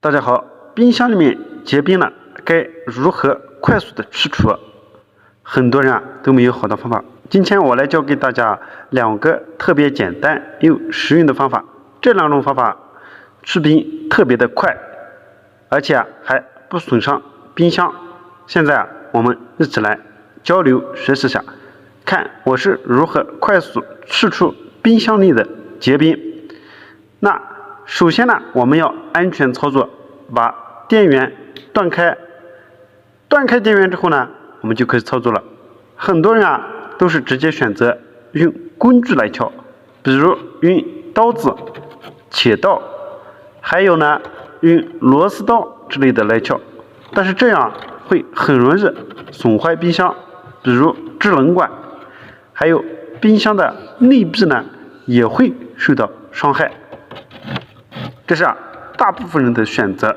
大家好，冰箱里面结冰了，该如何快速的去除？很多人都没有好的方法。今天我来教给大家2个特别简单又实用的方法。这2种方法去冰特别的快，而且还不损伤冰箱。现在我们一起来交流学习下，看我是如何快速去除冰箱里的结冰。那首先呢，我们要安全操作，把电源断开。断开电源之后呢，我们就可以操作了。很多人都是直接选择用工具来撬，比如用刀子、切刀，还有呢用螺丝刀之类的来撬。但是这样会很容易损坏冰箱，比如制冷管，还有冰箱的内壁呢也会受到伤害。这是大部分人的选择。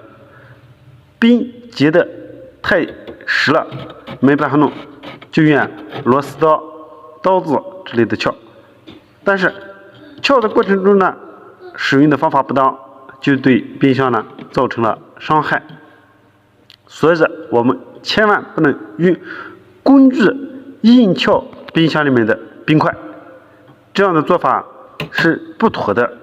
冰结得太实了，没办法弄，就用螺丝刀、刀子之类的撬。但是撬的过程中呢，使用的方法不当，就对冰箱呢造成了伤害。所以我们千万不能用工具硬撬冰箱里面的冰块，这样的做法是不妥的。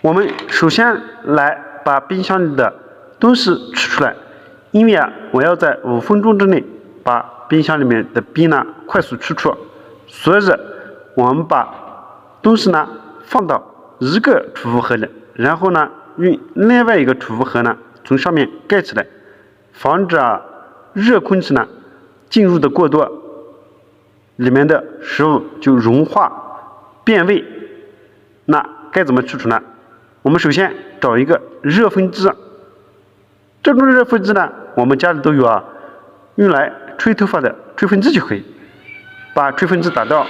我们首先来把冰箱里的东西取出来，因为我要在5分钟之内把冰箱里面的冰呢快速取出，所以我们把东西呢放到一个储物盒里，然后呢用另外一个储物盒呢从上面盖起来，防止热空气呢进入的过多，里面的食物就融化变味。那该怎么去除呢？我们首先找一个热风机，这种热风机呢，我们家里都有用来吹头发的吹风机就可以。把吹风机打到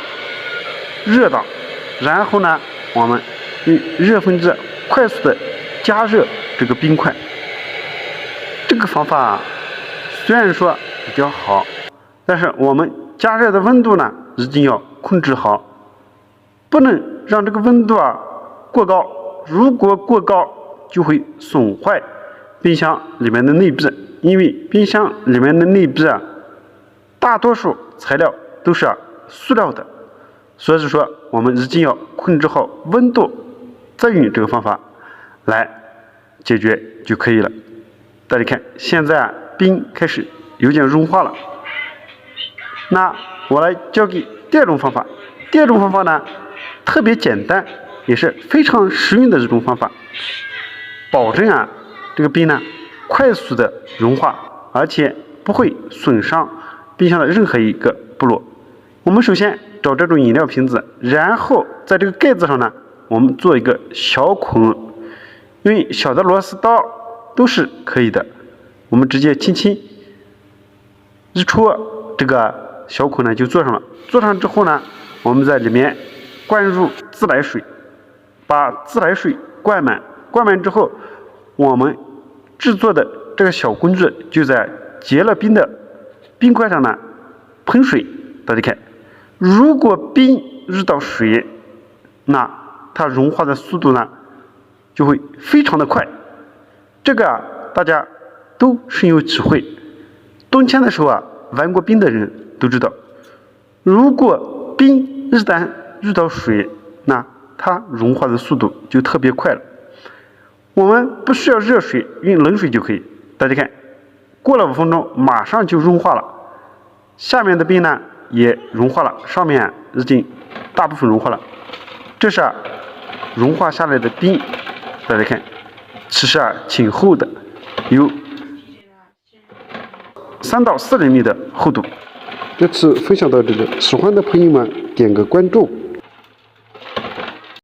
热档，然后呢，我们用热风机快速的加热这个冰块。这个方法虽然说比较好，但是我们加热的温度呢，一定要控制好，不能让这个温度过高。如果过高，就会损坏冰箱里面的内壁，因为冰箱里面的内壁大多数材料都是塑料的，所以说我们一定要控制好温度，再用这个方法来解决就可以了。大家看，现在冰开始有点融化了。那我来教给第2种方法。第2种方法呢，特别简单，也是非常实用的一种方法，保证这个冰呢快速的融化，而且不会损伤冰箱的任何一个部落。我们首先找这种饮料瓶子，然后在这个盖子上呢，我们做一个小孔，用小的螺丝刀都是可以的。我们直接轻轻一戳，这个小孔呢就做上了。做上之后呢，我们在里面灌入自来水，把自来水灌满。灌满之后，我们制作的这个小工具就在结了冰的冰块上呢喷水。大家看，如果冰遇到水，那它融化的速度呢就会非常的快。这个大家都深有体会。冬天的时候玩过冰的人都知道，如果冰一旦遇到水，那它融化的速度就特别快了。我们不需要热水，用冷水就可以。大家看，过了5分钟，马上就融化了。下面的冰呢也融化了，上面已经大部分融化了。这是融化下来的冰，大家看，其实挺厚的，有3到4厘米的厚度。这次分享到这里，喜欢的朋友们点个关注。